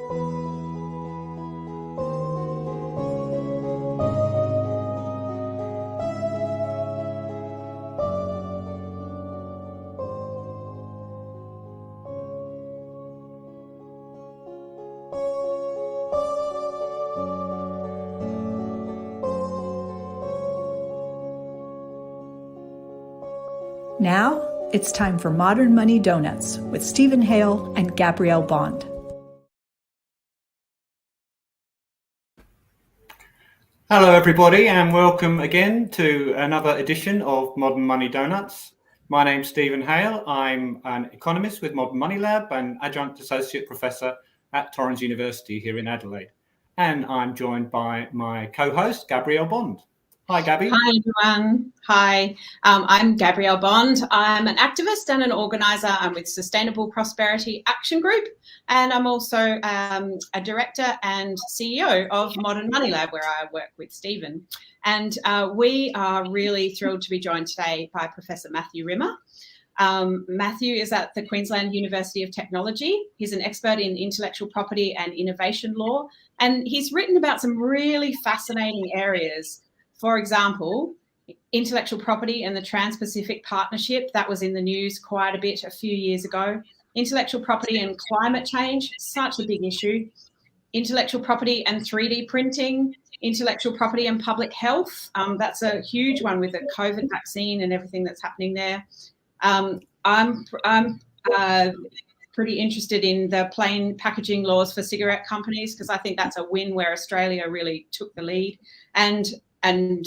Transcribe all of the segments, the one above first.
Now, it's time for Modern Money Doughnuts with Stephen Hale and Gabrielle Bond. Hello everybody and welcome again to another edition of Modern Money Doughnuts. My name's Stephen Hale. I'm an economist with Modern Money Lab and adjunct associate professor at Torrens University here in Adelaide. And I'm joined by my co-host, Gabrielle Bond. Hi, Gabby. Hi, everyone. Hi, I'm Gabrielle Bond. I'm an activist and an organiser. I'm with Sustainable Prosperity Action Group, and I'm also a director and CEO of Modern Money Lab, where I work with Stephen. And we are really thrilled to be joined today by Professor Matthew Rimmer. Matthew is at the Queensland University of Technology. He's an expert in intellectual property and innovation law, and he's written about some really fascinating areas. For example, intellectual property and the Trans-Pacific Partnership, that was in the news quite a bit a few years ago. Intellectual property and climate change, such a big issue. Intellectual property and 3D printing, intellectual property and public health. That's a huge one with the COVID vaccine and everything that's happening there. I'm pretty interested in the plain packaging laws for cigarette companies because I think that's a win where Australia really took the lead. And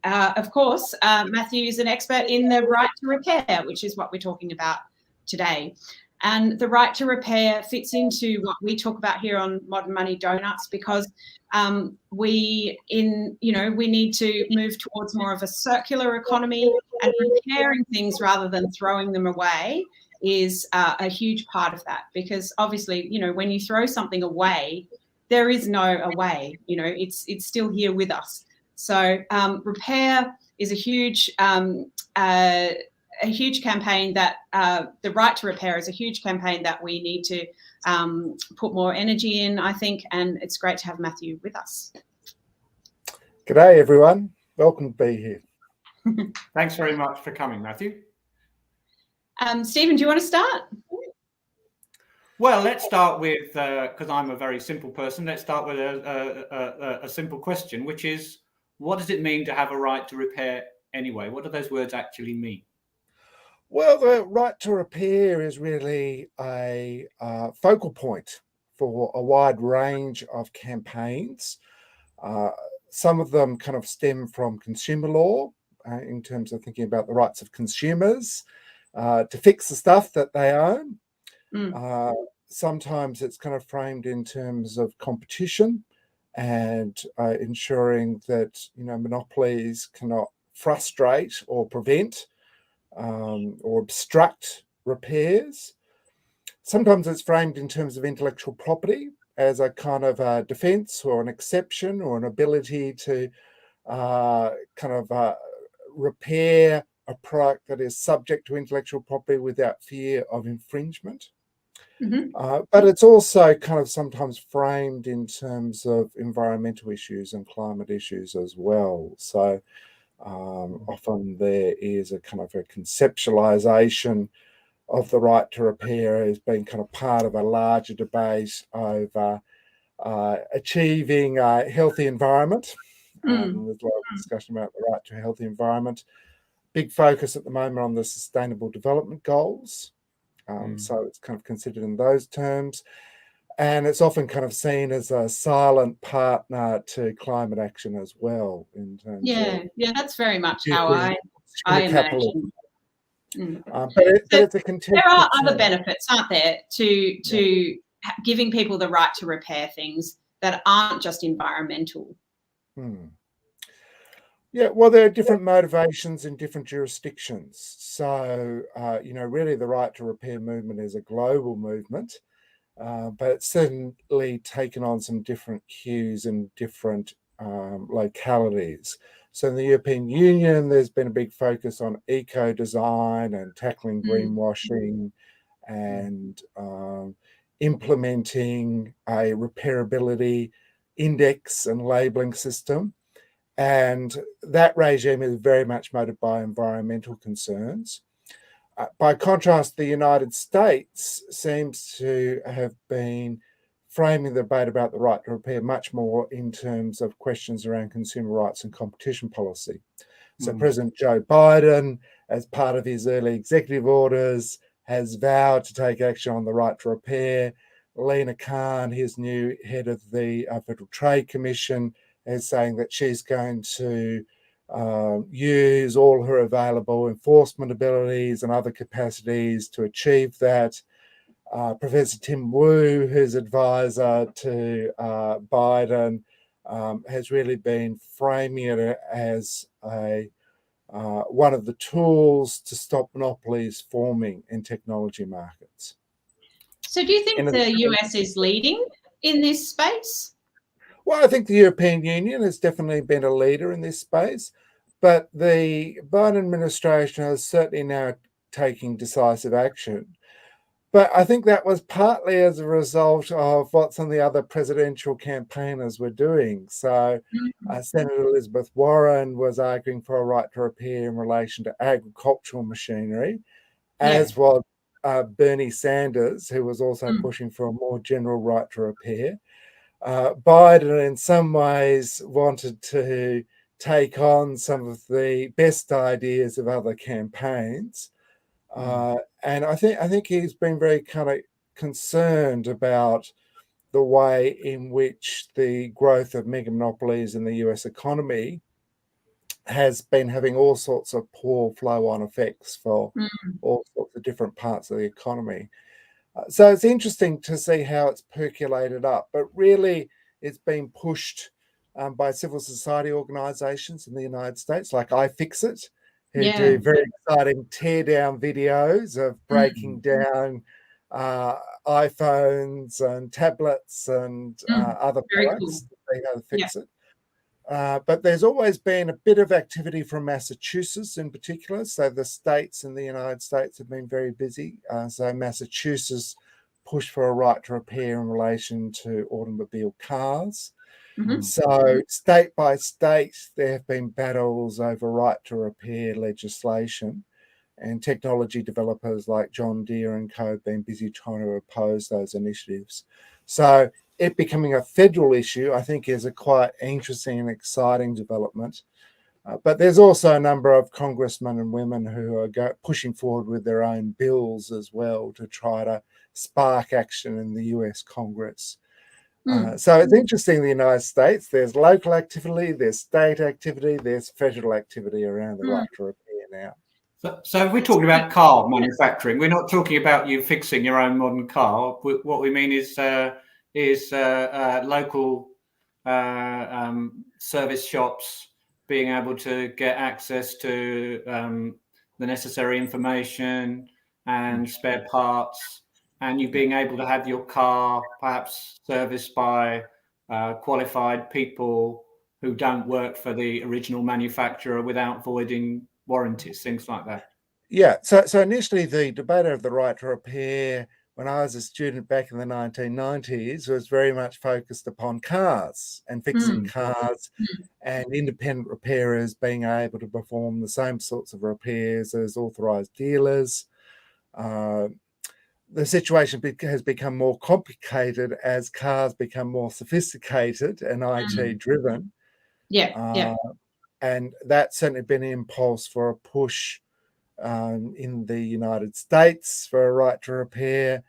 of course, Matthew is an expert in the right to repair, which is what we're talking about today. And the right to repair fits into what we talk about here on Modern Money Doughnuts because we need to move towards more of a circular economy, and repairing things rather than throwing them away is a huge part of that. Because obviously, when you throw something away, there is no away. It's still here with us. So repair is a huge campaign that the right to repair is a huge campaign that we need to put more energy in, I think, and it's great to have Matthew with us. G'day, everyone. Welcome to be here. Thanks very much for coming, Matthew. Stephen, do you want to start? Well, let's start with, because I'm a very simple person, let's start with a simple question, which is, what does it mean to have a right to repair anyway? What do those words actually mean? Well, the right to repair is really a focal point for a wide range of campaigns. Some of them kind of stem from consumer law in terms of thinking about the rights of consumers to fix the stuff that they own. Sometimes it's kind of framed in terms of competition and ensuring that monopolies cannot frustrate or prevent or obstruct repairs. Sometimes it's framed in terms of intellectual property as a kind of a defence or an exception or an ability to repair a product that is subject to intellectual property without fear of infringement. But it's also kind of sometimes framed in terms of environmental issues and climate issues as well. So often there is a kind of a conceptualization of the right to repair as being kind of part of a larger debate over achieving a healthy environment. There's a lot of discussion about the right to a healthy environment. Big focus at the moment on the Sustainable Development Goals. So it's kind of considered in those terms. And it's often kind of seen as a silent partner to climate action as well. In terms of that's very much how I imagine. But it's a contentious there are other benefits, aren't there, to giving people the right to repair things that aren't just environmental. Yeah, well, there are different motivations in different jurisdictions. So, really the right to repair movement is a global movement, but it's certainly taken on some different cues in different localities. So in the European Union, there's been a big focus on eco-design and tackling greenwashing. And implementing a repairability index and labelling system. And that regime is very much motivated by environmental concerns. By contrast, the United States seems to have been framing the debate about the right to repair much more in terms of questions around consumer rights and competition policy. So President Joe Biden, as part of his early executive orders, has vowed to take action on the right to repair. Lena Khan, his new head of the Federal Trade Commission, is saying that she's going to use all her available enforcement abilities and other capacities to achieve that. Professor Tim Wu, who's advisor to Biden, has really been framing it as one of the tools to stop monopolies forming in technology markets. So do you think the US is leading in this space? Well, I think the European Union has definitely been a leader in this space, but the Biden administration is certainly now taking decisive action. But I think that was partly as a result of what some of the other presidential campaigners were doing. So Senator Elizabeth Warren was arguing for a right to repair in relation to agricultural machinery, as was Bernie Sanders, who was also pushing for a more general right to repair. Biden, in some ways, wanted to take on some of the best ideas of other campaigns. And I think he's been very kind of concerned about the way in which the growth of mega monopolies in the US economy has been having all sorts of poor flow-on effects for all sorts of different parts of the economy. So it's interesting to see how it's percolated up, but really it's been pushed by civil society organisations in the United States, like iFixit, who do very exciting tear-down videos of breaking down iPhones and tablets and other products to see how to fix it. But there's always been a bit of activity from Massachusetts in particular. So the states in the United States have been very busy. So Massachusetts pushed for a right to repair in relation to automobile cars. So state by state, there have been battles over right to repair legislation, and technology developers like John Deere and co have been busy trying to oppose those initiatives. So it becoming a federal issue, I think, is a quite interesting and exciting development. But there's also a number of congressmen and women who are pushing forward with their own bills as well to try to spark action in the US Congress. So it's interesting in the United States, there's local activity, there's state activity, there's federal activity around the right to repair now. So if we're talking about car manufacturing, we're not talking about you fixing your own modern car. What we mean is local service shops being able to get access to the necessary information and spare parts, and you being able to have your car perhaps serviced by qualified people who don't work for the original manufacturer without voiding warranties, things like that. Yeah, so initially the debate over the right to repair when I was a student back in the 1990s was very much focused upon cars and fixing cars and independent repairers being able to perform the same sorts of repairs as authorised dealers. The situation has become more complicated as cars become more sophisticated and IT driven. And that's certainly been an impulse for a push in the United States for a right to repair,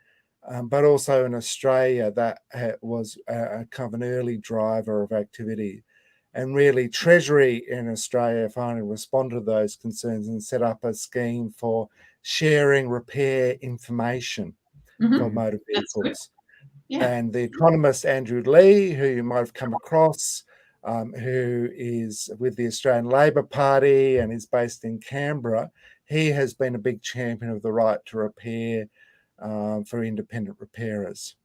but also in Australia that was a kind of an early driver of activity. And really Treasury in Australia finally responded to those concerns and set up a scheme for sharing repair information for motor vehicles. And the economist Andrew Lee, who you might have come across, who is with the Australian Labor Party and is based in Canberra, he has been a big champion of the right to repair for independent repairers.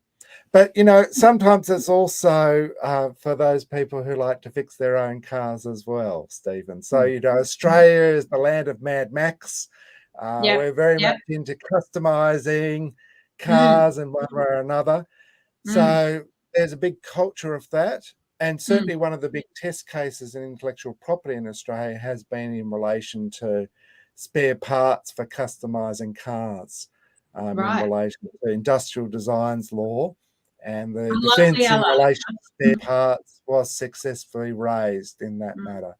But, you know, sometimes it's also for those people who like to fix their own cars as well, Stephen. So, you know, Australia is the land of Mad Max. We're very much into customising, cars in one way or another. Mm. So there's a big culture of that. And certainly one of the big test cases in intellectual property in Australia has been in relation to spare parts for customising cars in relation to industrial designs law. And the defence in relation to spare parts was successfully raised in that matter.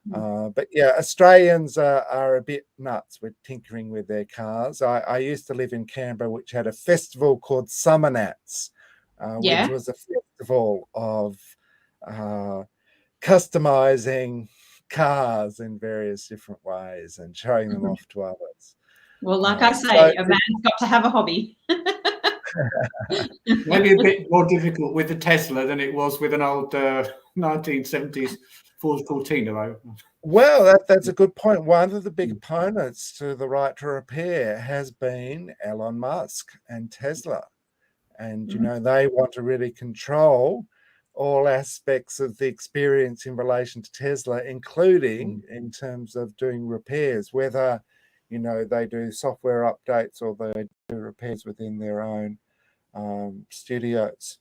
But yeah, Australians are a bit nuts with tinkering with their cars. I used to live in Canberra, which had a festival called Summer Nats, which was a festival of customizing cars in various different ways and showing them off to others. Well, like I say, a man's got to have a hobby. Maybe a bit more difficult with the Tesla than it was with an old 1970s Ford Cortina. Well, that's a good point. One of the big opponents to the right to repair has been Elon Musk and Tesla. And, they want to really control all aspects of the experience in relation to Tesla, including in terms of doing repairs, whether, they do software updates or they do repairs within their own studios.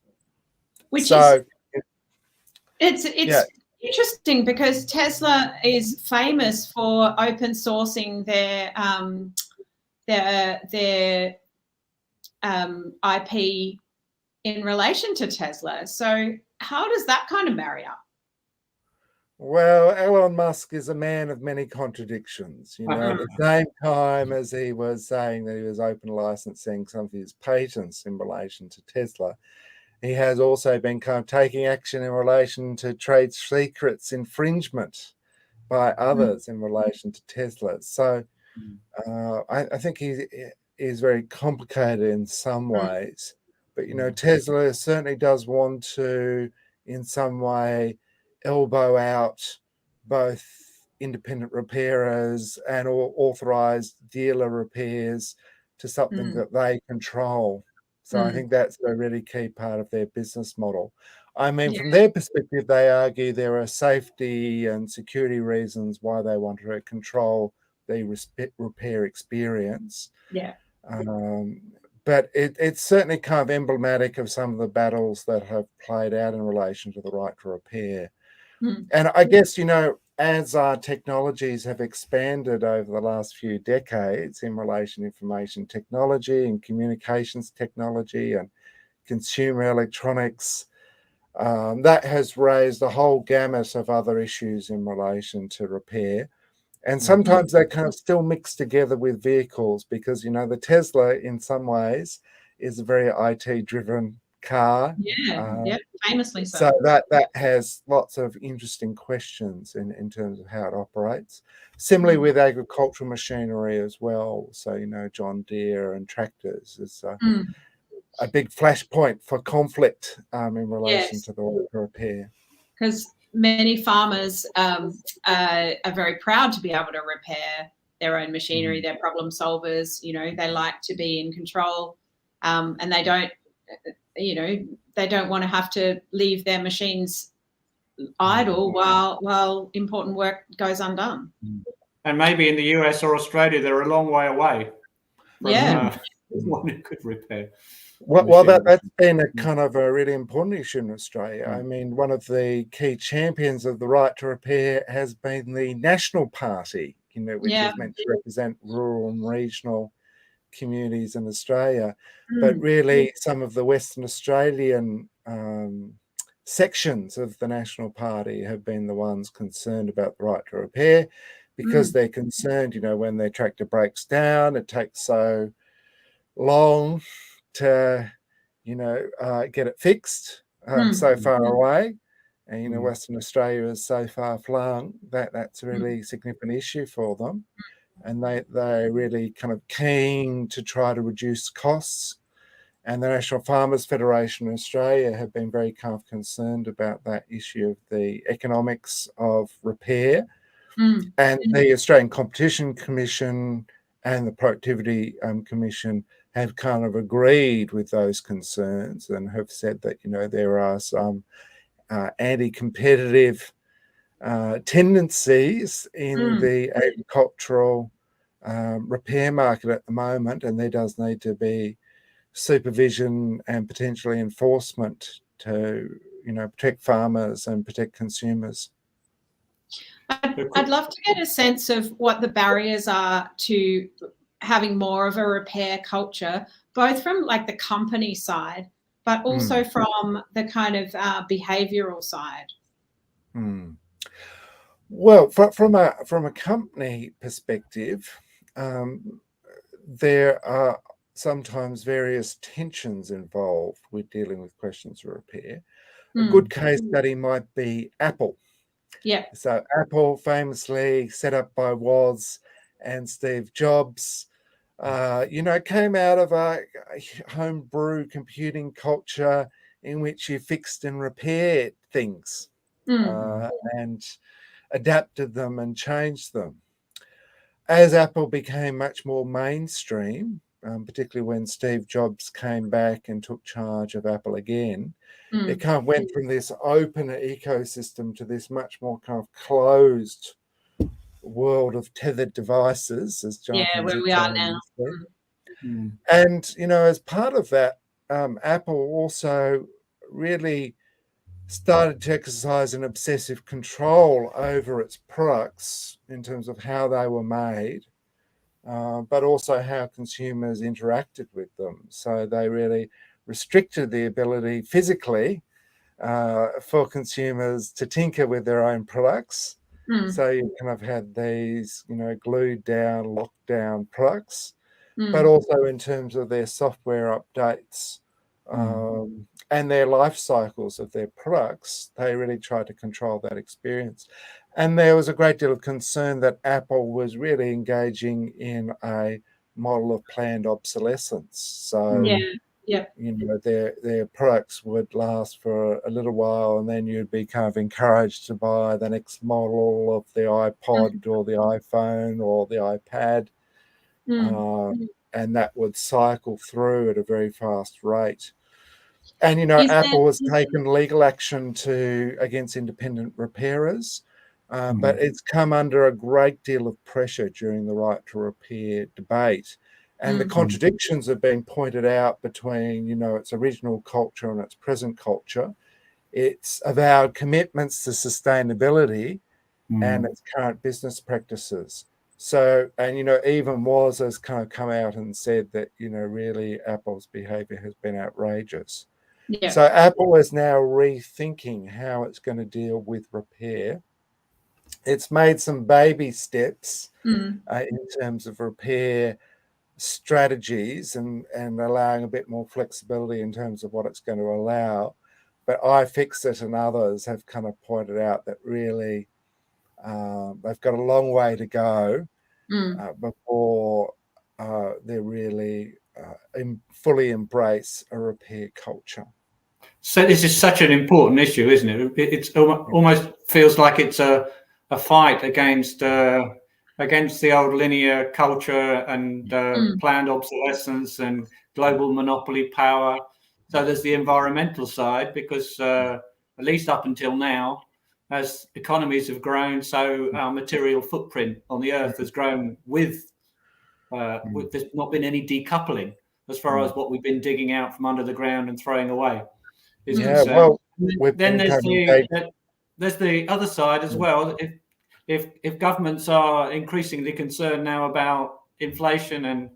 It's interesting because Tesla is famous for open sourcing their IP in relation to Tesla. So how does that kind of marry up? Well, Elon Musk is a man of many contradictions. At the same time as he was saying that he was open licensing some of his patents in relation to Tesla, he has also been kind of taking action in relation to trade secrets infringement by others in relation to Tesla. So I think he is very complicated in some ways. But, Tesla certainly does want to, in some way, elbow out both independent repairers and authorised dealer repairs to something that they control. So I think that's a really key part of their business model. I mean, from their perspective, they argue there are safety and security reasons why they want to control the repair experience. Yeah. But it's certainly kind of emblematic of some of the battles that have played out in relation to the right to repair. And I guess, as our technologies have expanded over the last few decades in relation to information technology and communications technology and consumer electronics, that has raised a whole gamut of other issues in relation to repair. And sometimes they kind of still mix together with vehicles because, the Tesla in some ways is a very IT-driven car. Famously so. So that has lots of interesting questions in terms of how it operates. Similarly with agricultural machinery as well. So, John Deere and tractors is a big flashpoint for conflict in relation to the right to repair. Because many farmers are very proud to be able to repair their own machinery, they're problem solvers, they like to be in control, and they don't, they don't want to have to leave their machines idle while important work goes undone. And maybe in the US or Australia, they're a long way away from one who could repair. Well, that's been a kind of a really important issue in Australia. I mean, one of the key champions of the right to repair has been the National Party, which is meant to represent rural and regional communities in Australia. But really, some of the Western Australian sections of the National Party have been the ones concerned about the right to repair because they're concerned, when their tractor breaks down, it takes so long to get it fixed so far away, and Western Australia is so far flung that's a really significant issue for them, and they're really kind of keen to try to reduce costs. And the National Farmers Federation in Australia have been very kind of concerned about that issue of the economics of repair. And the Australian Competition Commission and the Productivity Commission have kind of agreed with those concerns and have said that, there are some anti-competitive tendencies in the agricultural repair market at the moment, and there does need to be supervision and potentially enforcement to, protect farmers and protect consumers. I'd love to get a sense of what the barriers are to having more of a repair culture, both from like the company side, but also from the kind of behavioural side. Well, from a company perspective, there are sometimes various tensions involved with dealing with questions of repair. A good case study might be Apple. Yeah. So Apple, famously set up by Woz and Steve Jobs, came out of a homebrew computing culture in which you fixed and repaired things and adapted them and changed them. As Apple became much more mainstream, particularly when Steve Jobs came back and took charge of Apple again, it kind of went from this open ecosystem to this much more kind of closed world of tethered devices, as Jonathan where we are now. And, as part of that, Apple also really started to exercise an obsessive control over its products in terms of how they were made, but also how consumers interacted with them. So they really restricted the ability physically for consumers to tinker with their own products. So you kind of had these, glued down, locked down products, but also in terms of their software updates and their life cycles of their products, they really tried to control that experience. And there was a great deal of concern that Apple was really engaging in a model of planned obsolescence. So, their products would last for a little while, and then you'd be kind of encouraged to buy the next model of the iPod or the iPhone or the iPad. And that would cycle through at a very fast rate. And, Apple has taken legal action against independent repairers, but it's come under a great deal of pressure during the right to repair debate. And the contradictions have been pointed out between, its original culture and its present culture, its avowed commitments to sustainability and its current business practices. So, and, even Woz has kind of come out and said that, really Apple's behavior has been outrageous. Yeah. So Apple is now rethinking how it's going to deal with repair. It's made some baby steps in terms of repair strategies and allowing a bit more flexibility in terms of what it's going to allow. But iFixit and others have kind of pointed out that really they've got a long way to go before they really fully embrace a repair culture. So this is such an important issue, isn't it? It's almost feels like it's a fight against the old linear culture and planned obsolescence and global monopoly power. So there's the environmental side, because at least up until now, as economies have grown, so our material footprint on the earth has grown with there's not been any decoupling as far as what we've been digging out from under the ground and throwing away is concerned. Well, then there's the other side as well. If governments are increasingly concerned now about inflation and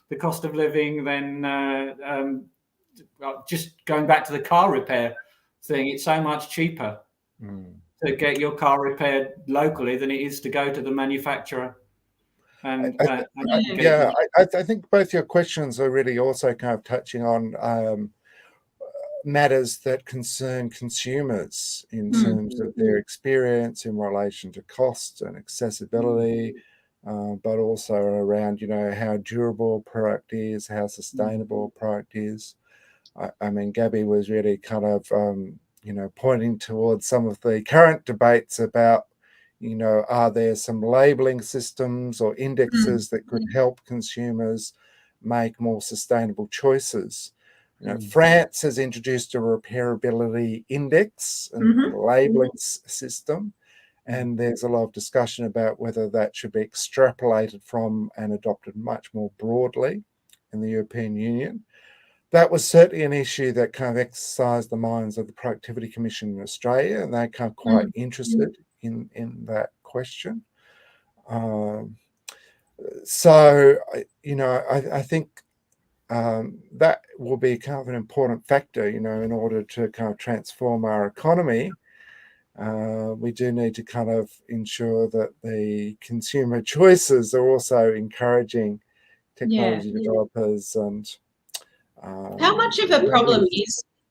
the cost of living, then just going back to the car repair thing, it's so much cheaper to get your car repaired locally than it is to go to the manufacturer. And I think both your questions are really also kind of touching on matters that concern consumers in terms of their experience in relation to cost and accessibility, but also around, how durable a product is, how sustainable a product is. I mean, Gabby was really kind of, pointing towards some of the current debates about, are there some labeling systems or indexes that could help consumers make more sustainable choices? France has introduced a repairability index and labeling system, and there's a lot of discussion about whether that should be extrapolated from and adopted much more broadly in the European Union. that was certainly an issue that kind of exercised the minds of the Productivity Commission in Australia, and they're kind of quite interested in that question. So, I think that will be kind of an important factor, in order to kind of transform our economy. We do need to kind of ensure that the consumer choices are also encouraging technology developers. And how much of a problem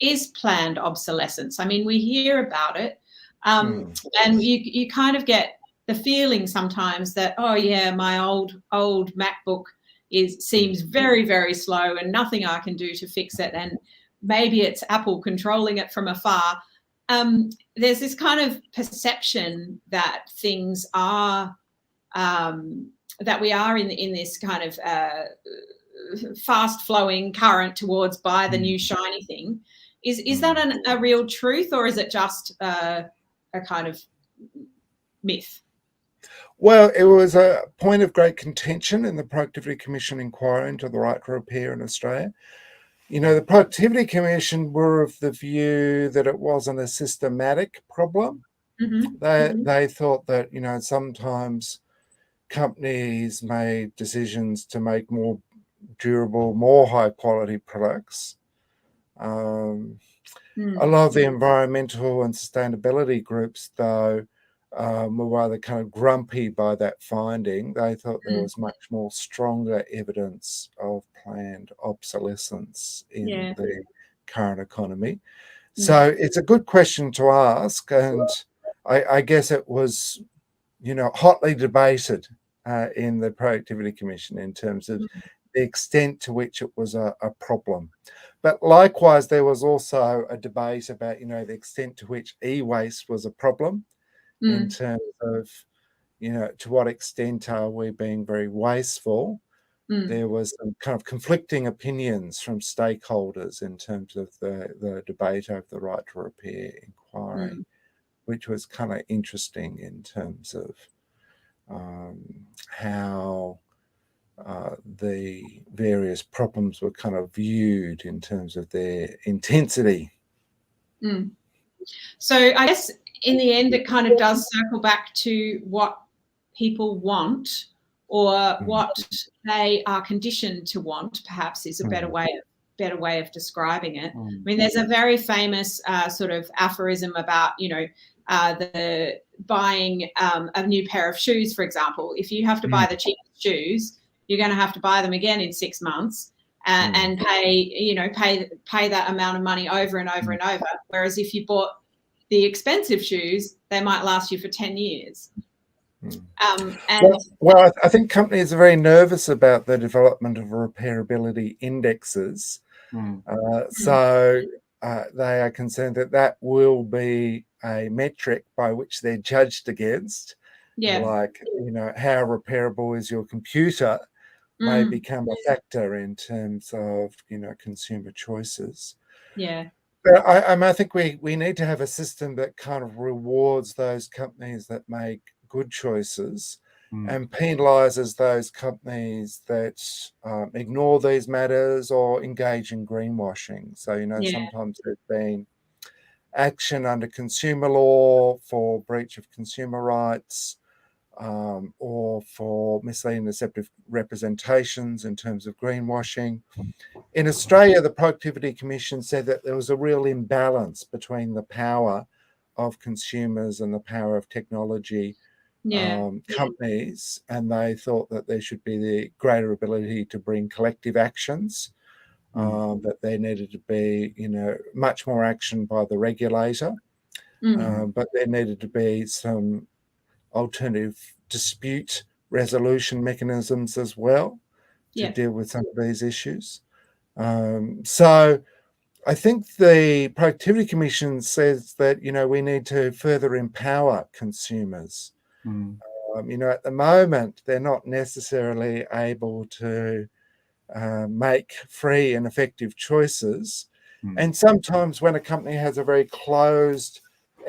is planned obsolescence? I mean, we hear about it, and you kind of get the feeling sometimes that, oh yeah, my old MacBook seems very, very slow and nothing I can do to fix it, and maybe it's Apple controlling it from afar. There's this kind of perception that things are that we are in this kind of fast flowing current towards buy the new shiny thing. Is that a real truth, or is it just a kind of myth? Well, it was a point of great contention in the Productivity Commission inquiry into the right to repair in Australia. The Productivity Commission were of the view that it wasn't a systematic problem. They thought that, sometimes companies made decisions to make more durable, more high quality products. A lot of the environmental and sustainability groups, though, were rather kind of grumpy by that finding. They thought there was much more stronger evidence of planned obsolescence in the current economy. So it's a good question to ask, and I guess it was, hotly debated in the Productivity Commission in terms of the extent to which it was a problem. But likewise, there was also a debate about, the extent to which e-waste was a problem, in terms of, to what extent are we being very wasteful. There was some kind of conflicting opinions from stakeholders in terms of the debate over the right to repair inquiry, which was kind of interesting in terms of how the various problems were kind of viewed in terms of their intensity. So I guess in the end, it kind of does circle back to what people want, or what they are conditioned to want, perhaps, is a better way of describing it. I mean, there's a very famous sort of aphorism about, the buying a new pair of shoes, for example. If you have to buy the cheapest shoes, you're going to have to buy them again in 6 months and pay that amount of money over and over and over. Whereas if you bought the expensive shoes, they might last you for 10 years. Well, I think companies are very nervous about the development of repairability indexes. So they are concerned that will be a metric by which they're judged against. Like, how repairable is your computer may become a factor in terms of, consumer choices. But I think we need to have a system that kind of rewards those companies that make good choices and penalises those companies that ignore these matters or engage in greenwashing. So, sometimes there's been action under consumer law for breach of consumer rights, or for misleading deceptive representations in terms of greenwashing. In Australia, the Productivity Commission said that there was a real imbalance between the power of consumers and the power of technology companies, and they thought that there should be the greater ability to bring collective actions, that there needed to be, much more action by the regulator, but there needed to be some alternative dispute resolution mechanisms as well to deal with some of these issues. So I think the Productivity Commission says that, we need to further empower consumers. At the moment, they're not necessarily able to make free and effective choices. And sometimes when a company has a very closed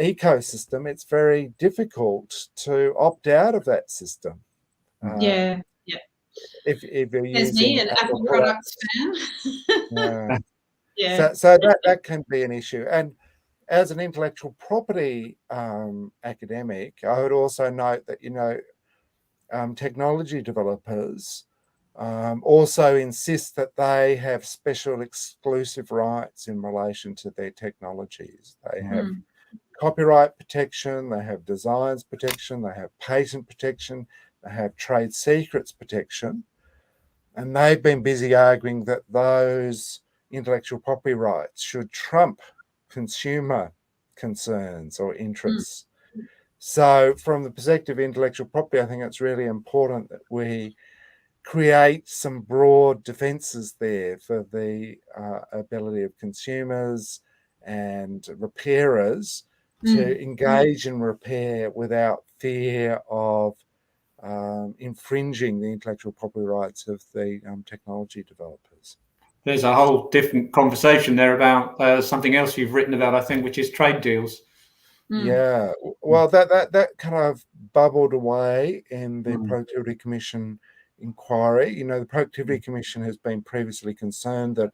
ecosystem, it's very difficult to opt out of that system. If you're There's using me, an Apple products fan. Yeah. So that can be an issue. And as an intellectual property academic, I would also note that, technology developers also insist that they have special exclusive rights in relation to their technologies. They have copyright protection, they have designs protection, they have patent protection, they have trade secrets protection. And they've been busy arguing that those intellectual property rights should trump consumer concerns or interests. So from the perspective of intellectual property, I think it's really important that we create some broad defences there for the ability of consumers and repairers to engage in repair without fear of infringing the intellectual property rights of the technology developers. There's a whole different conversation there about something else you've written about, I think, which is trade deals. Yeah, well, that kind of bubbled away in the Productivity Commission inquiry. The Productivity Commission has been previously concerned that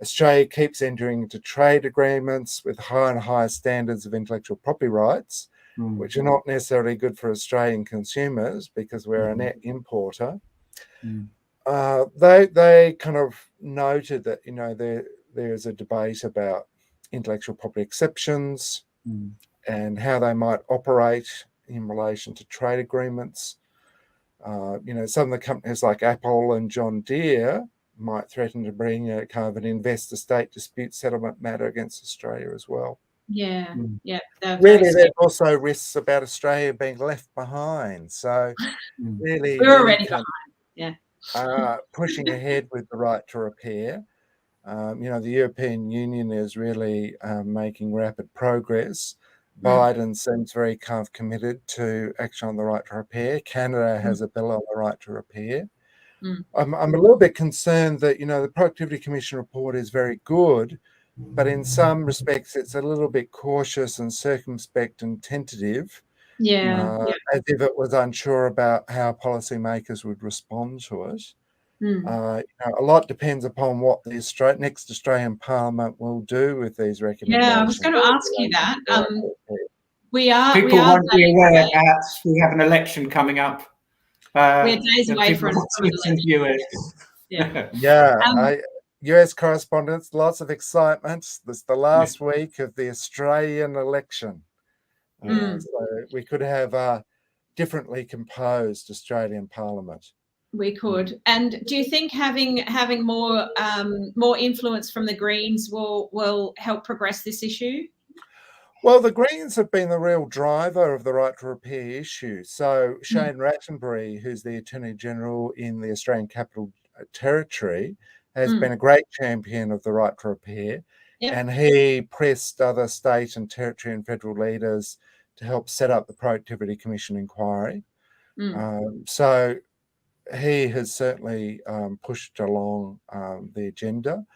Australia keeps entering into trade agreements with higher and higher standards of intellectual property rights, which are not necessarily good for Australian consumers because we're a net importer. They kind of noted that there's a debate about intellectual property exceptions and how they might operate in relation to trade agreements. Some of the companies like Apple and John Deere might threaten to bring a kind of an investor-state dispute settlement matter against Australia as well. Yeah. Really, there's also risks about Australia being left behind. So really, we're already behind. Yeah. Pushing ahead with the right to repair. The European Union is really making rapid progress. Biden seems very kind of committed to action on the right to repair. Canada has a bill on the right to repair. I'm a little bit concerned that, the Productivity Commission report is very good, but in some respects it's a little bit cautious and circumspect and tentative, as if it was unsure about how policymakers would respond to it. A lot depends upon what the next Australian Parliament will do with these recommendations. Yeah, I was going to ask you that. People won't be aware that we have an election coming up. We're days away from the US. US correspondents, lots of excitement. This is the last week of the Australian election. So we could have a differently composed Australian Parliament. We could. And do you think having more influence from the Greens will help progress this issue? Well, the Greens have been the real driver of the right to repair issue. So Shane Rattenbury, who's the Attorney General in the Australian Capital Territory, has been a great champion of the right to repair. And he pressed other state and territory and federal leaders to help set up the Productivity Commission inquiry. So he has certainly pushed along the agenda.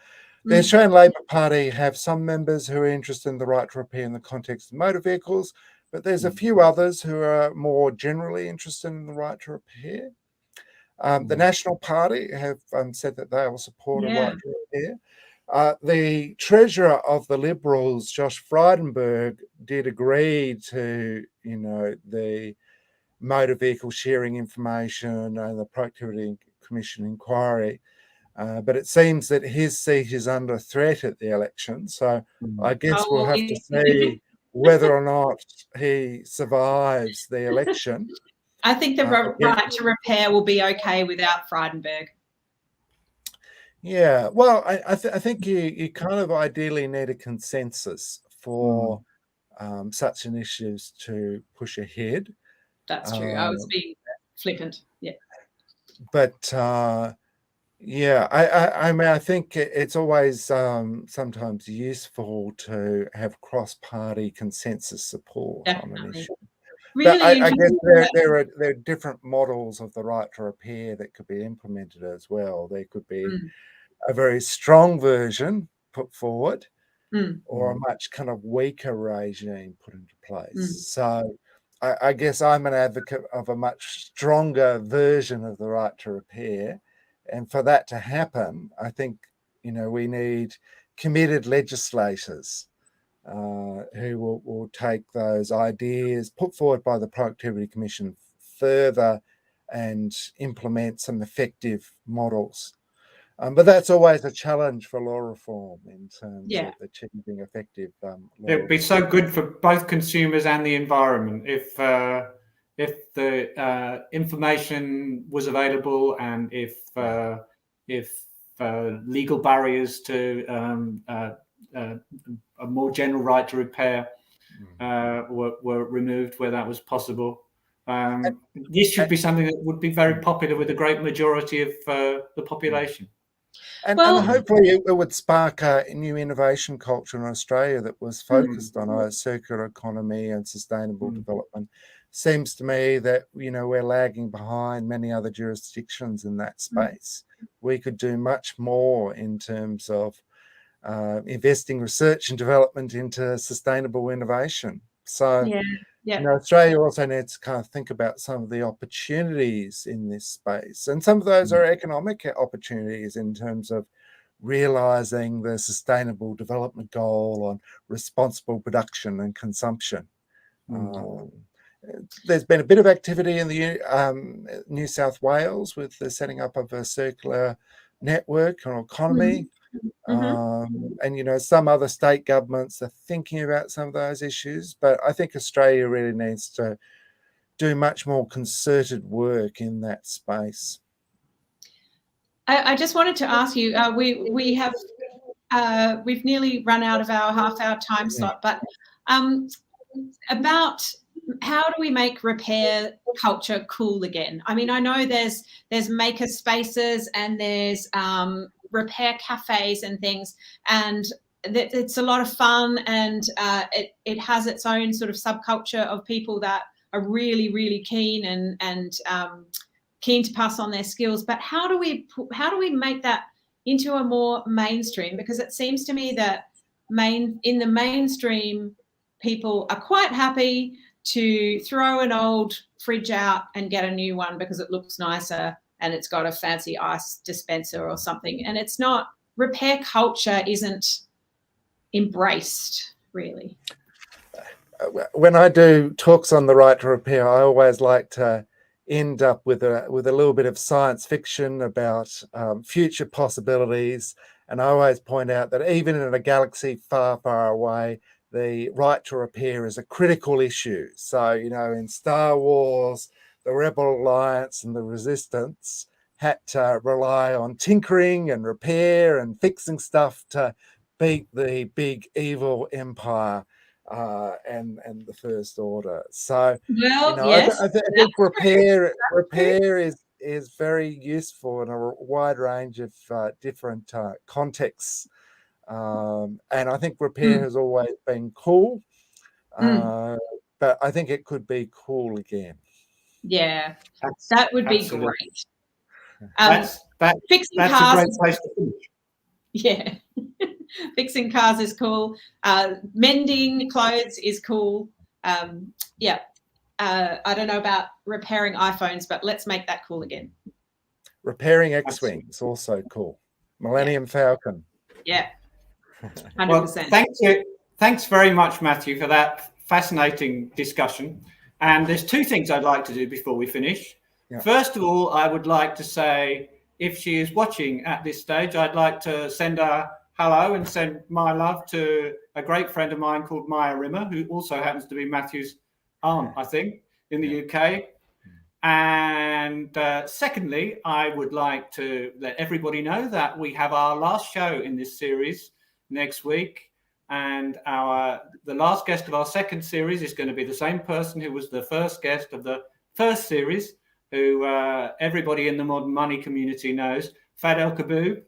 The Australian Labor Party have some members who are interested in the right to repair in the context of motor vehicles, but there's a few others who are more generally interested in the right to repair. The National Party have said that they will support a right to repair. The Treasurer of the Liberals, Josh Frydenberg, did agree to, the motor vehicle sharing information and the Productivity Commission inquiry. But it seems that his seat is under threat at the election. So I guess we'll have to see whether or not he survives the election. I think the right to repair will be okay without Frydenberg. Yeah, well, I think you kind of ideally need a consensus for such initiatives to push ahead. That's true. I was being flippant. Yeah. But I mean, I think it's always sometimes useful to have cross-party consensus support on an issue. Really, but I guess there are different models of the right to repair that could be implemented as well. There could be a very strong version put forward, or a much kind of weaker regime put into place. So I guess I'm an advocate of a much stronger version of the right to repair. And for that to happen, I think, we need committed legislators who will take those ideas put forward by the Productivity Commission further and implement some effective models. But that's always a challenge for law reform in terms of achieving effective law. It would be so good for both consumers and the environment if the information was available, and if legal barriers to a more general right to repair were removed where that was possible. This should be something that would be very popular with the great majority of the population. And hopefully it would spark a new innovation culture in Australia that was focused on a circular economy and sustainable development. Seems to me that, we're lagging behind many other jurisdictions in that space. We could do much more in terms of investing research and development into sustainable innovation. So, Australia also needs to kind of think about some of the opportunities in this space. And some of those are economic opportunities in terms of realising the sustainable development goal on responsible production and consumption. There's been a bit of activity in the New South Wales with the setting up of a circular network or economy. And, some other state governments are thinking about some of those issues, but I think Australia really needs to do much more concerted work in that space. I just wanted to ask you, we've nearly run out of our half-hour time slot, but about how do we make repair culture cool again? I mean, I know there's maker spaces and there's repair cafes and things, and it's a lot of fun, and it has its own sort of subculture of people that are really, really keen and keen to pass on their skills. But how do we make that into a more mainstream? Because it seems to me that in the mainstream, people are quite happy to throw an old fridge out and get a new one because it looks nicer and it's got a fancy ice dispenser or something. And it's not, repair culture isn't embraced, really. When I do talks on the right to repair, I always like to end up with a little bit of science fiction about future possibilities. And I always point out that even in a galaxy far, far away, the right to repair is a critical issue. So, in Star Wars, the Rebel Alliance and the Resistance had to rely on tinkering and repair and fixing stuff to beat the big evil empire and the First Order. So, yes, I think repair is very useful in a wide range of different contexts. And I think repair has always been cool, but I think it could be cool again. Yeah, that would be great. Fixing that's cars a great place to finish. Yeah. Fixing cars is cool. Mending clothes is cool. I don't know about repairing iPhones, but let's make that cool again. Repairing X-Wings, also cool. Millennium Falcon. Yeah. 100%. Well, thank you. Thanks very much, Matthew, for that fascinating discussion. And there's two things I'd like to do before we finish. Yeah. First of all, I would like to say, if she is watching at this stage, I'd like to send her hello and send my love to a great friend of mine called Maya Rimmer, who also happens to be Matthew's aunt, I think, in the UK. And secondly, I would like to let everybody know that we have our last show in this series next week. And the last guest of our second series is going to be the same person who was the first guest of the first series, who everybody in the modern money community knows, Fadel Kaboub,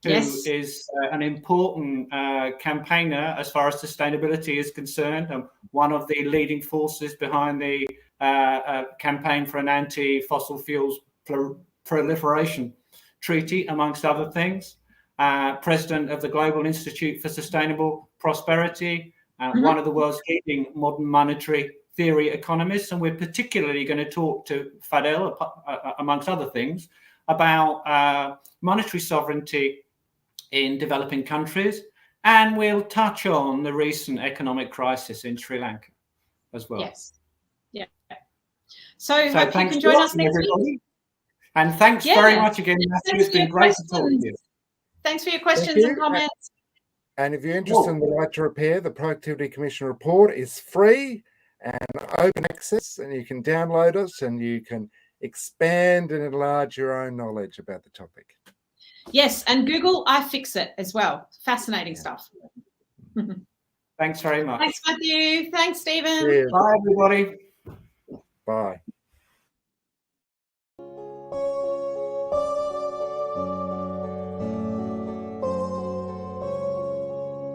who is an important campaigner as far as sustainability is concerned, and one of the leading forces behind the campaign for an anti-fossil fuels proliferation treaty, amongst other things. President of the Global Institute for Sustainable Prosperity, one of the world's leading modern monetary theory economists. And we're particularly going to talk to Fadel, amongst other things, about monetary sovereignty in developing countries And we'll touch on the recent economic crisis in Sri Lanka as well. Yes. Yeah. So hope you can join us next week. And thanks very much again, Matthew. It's been great to talk to you. Thanks for your questions and comments. And if you're interested in the Right to Repair, the Productivity Commission report is free and open access, and you can download it and you can expand and enlarge your own knowledge about the topic. Yes, and Google iFixit as well. Fascinating stuff. Thanks very much. Thanks, Matthew. Thanks, Stephen. Cheers. Bye, everybody. Bye.